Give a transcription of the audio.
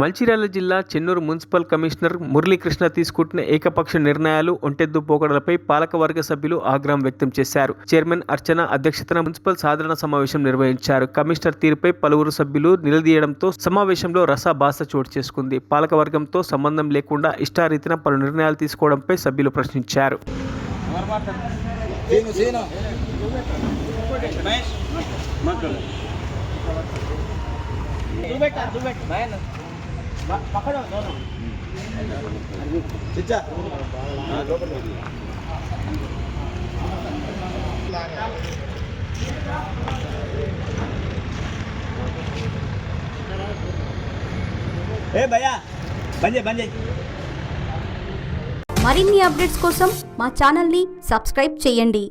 మంచిర్యాల జిల్లా Chennur municipal commissioner Muralikrishna తీసుకుంటున్న ఏకపక్ష నిర్ణయాలు, ఒంటెద్దు పోకడలపై పాలకవర్గ సభ్యులు ఆగ్రహం వ్యక్తం చేశారు. చైర్మన్ అర్చన అధ్యక్షతన మున్సిపల్ సాధారణ సమావేశం నిర్వహించారు. కమిషనర్ తీరుపై పలువురు సభ్యులు నిలదీయడంతో సమావేశంలో రసాభాస చోటు చేసుకుంది. పాలకవర్గంతో సంబంధం లేకుండా ఇష్టారీతిన పలు నిర్ణయాలు తీసుకోవడంపై సభ్యులు ప్రశ్నించారు. మరిన్ని అప్డేట్స్ కోసం మా ఛానల్ని సబ్స్క్రైబ్ చేయండి.